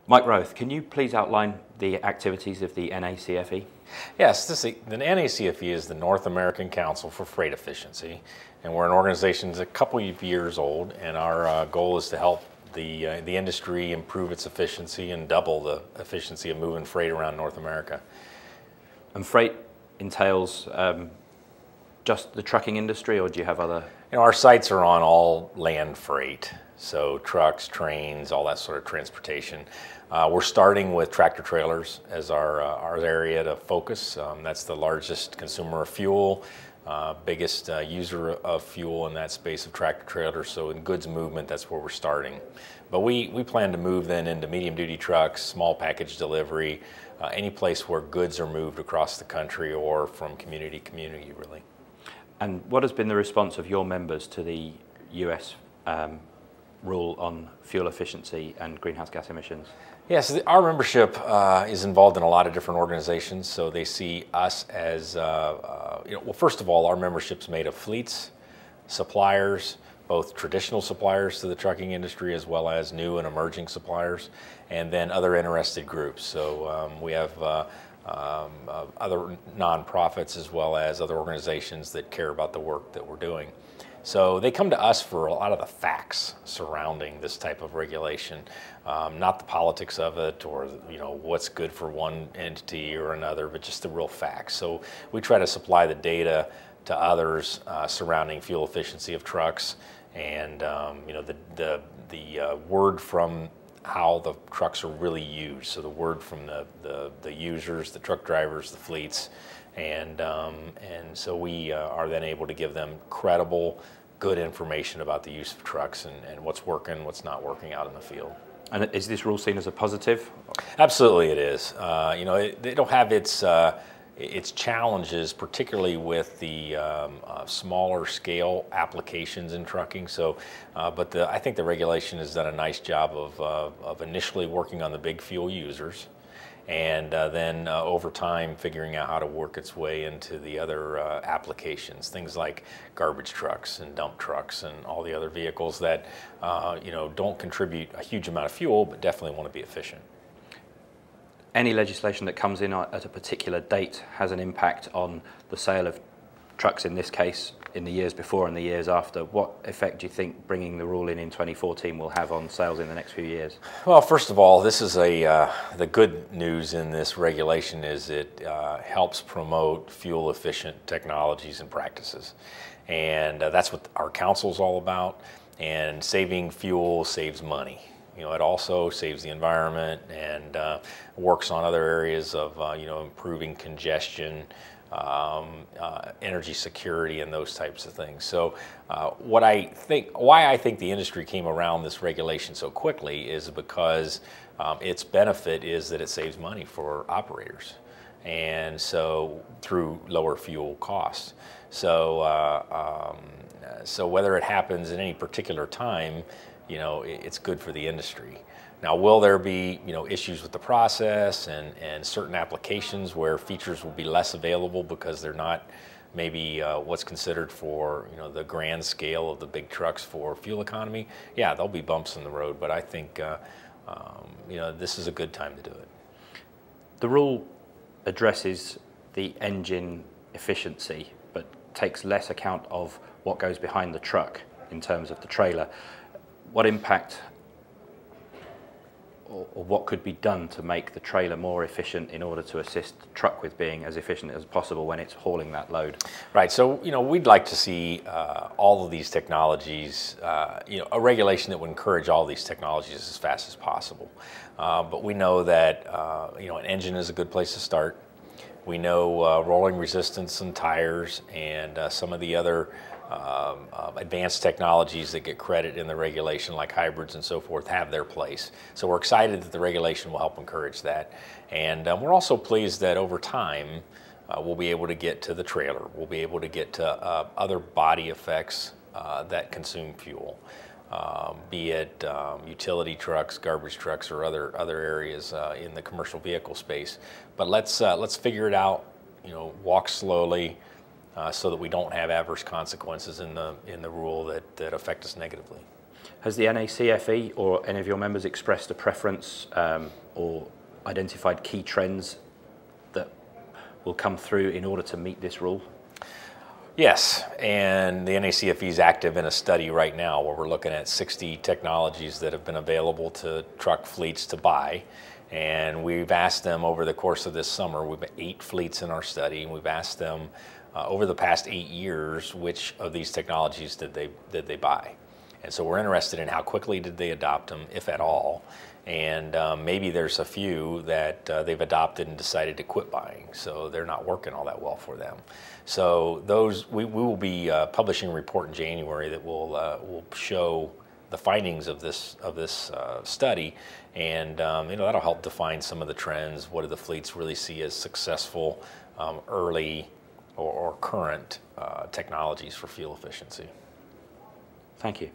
Mike Roeth, can you please outline the activities of the NACFE? Yes, the NACFE is the North American Council for Freight Efficiency, and we're an organization that's a couple of years old, and our goal is to help the industry improve its efficiency and double the efficiency of moving freight around North America. And freight entails just the trucking industry, or do you have other? Our sites are on all land freight, so trucks, trains, all that sort of transportation. We're starting with tractor trailers as our area to focus. That's the largest consumer of fuel, biggest user of fuel in that space of tractor trailers. So in goods movement, that's where we're starting. But we plan to move then into medium duty trucks, small package delivery, any place where goods are moved across the country or from community to community, really. And what has been the response of your members to the US rule on fuel efficiency and greenhouse gas emissions? Yes, our membership is involved in a lot of different organizations, so they see us as, well, first of all, our membership's made of fleets, suppliers, both traditional suppliers to the trucking industry as well as new and emerging suppliers, and then other interested groups. So we have other nonprofits as well as other organizations that care about the work that we're doing. So they come to us for a lot of the facts surrounding this type of regulation, not the politics of it or what's good for one entity or another, but just the real facts. So we try to supply the data to others surrounding fuel efficiency of trucks, and the word from how the trucks are really used. So the word from the users, the truck drivers, the fleets. And so we are then able to give them credible, good information about the use of trucks and what's working, what's not working out in the field. And is this rule seen as a positive? Absolutely, it is. It'll have its challenges, particularly with the smaller scale applications in trucking. So, but I think the regulation has done a nice job of initially working on the big fuel users, and then over time figuring out how to work its way into the other applications, things like garbage trucks and dump trucks and all the other vehicles that don't contribute a huge amount of fuel but definitely want to be efficient. Any legislation that comes in at a particular date has an impact on the sale of trucks, in this case, in the years before and the years after. What effect do you think bringing the rule in 2014 will have on sales in the next few years? Well, first of all, this is the good news in this regulation is it helps promote fuel efficient technologies and practices. And that's what our council's all about. And saving fuel saves money. It also saves the environment and works on other areas of improving congestion, energy security, and those types of things. So why I think the industry came around this regulation so quickly is because its benefit is that it saves money for operators, and so through lower fuel costs. So so whether it happens at any particular time, it's good for the industry. Now, will there be issues with the process and certain applications where features will be less available because they're not maybe what's considered for the grand scale of the big trucks for fuel economy? Yeah, there'll be bumps in the road, but I think this is a good time to do it. The rule addresses the engine efficiency, but takes less account of what goes behind the truck in terms of the trailer. What impact or what could be done to make the trailer more efficient in order to assist the truck with being as efficient as possible when it's hauling that load? Right, so we'd like to see all of these technologies, a regulation that would encourage all these technologies as fast as possible. But we know that an engine is a good place to start. We know rolling resistance and tires and some of the other advanced technologies that get credit in the regulation, like hybrids and so forth, have their place. So we're excited that the regulation will help encourage that. And we're also pleased that over time, we'll be able to get to the trailer. We'll be able to get to other body effects that consume fuel, be it utility trucks, garbage trucks, or other areas in the commercial vehicle space. But let's figure it out, walk slowly, so that we don't have adverse consequences in the rule that affect us negatively. Has the NACFE or any of your members expressed a preference or identified key trends that will come through in order to meet this rule? Yes, and the NACFE is active in a study right now where we're looking at 60 technologies that have been available to truck fleets to buy. And we've asked them over the course of this summer, we've got 8 fleets in our study, and we've asked them over the past 8 years, which of these technologies did they buy? And so we're interested in how quickly did they adopt them, if at all. And maybe there's a few that they've adopted and decided to quit buying, so they're not working all that well for them. So those we will be publishing a report in January that will show the findings of this study, and that'll help define some of the trends. What do the fleets really see as successful early or current technologies for fuel efficiency? Thank you.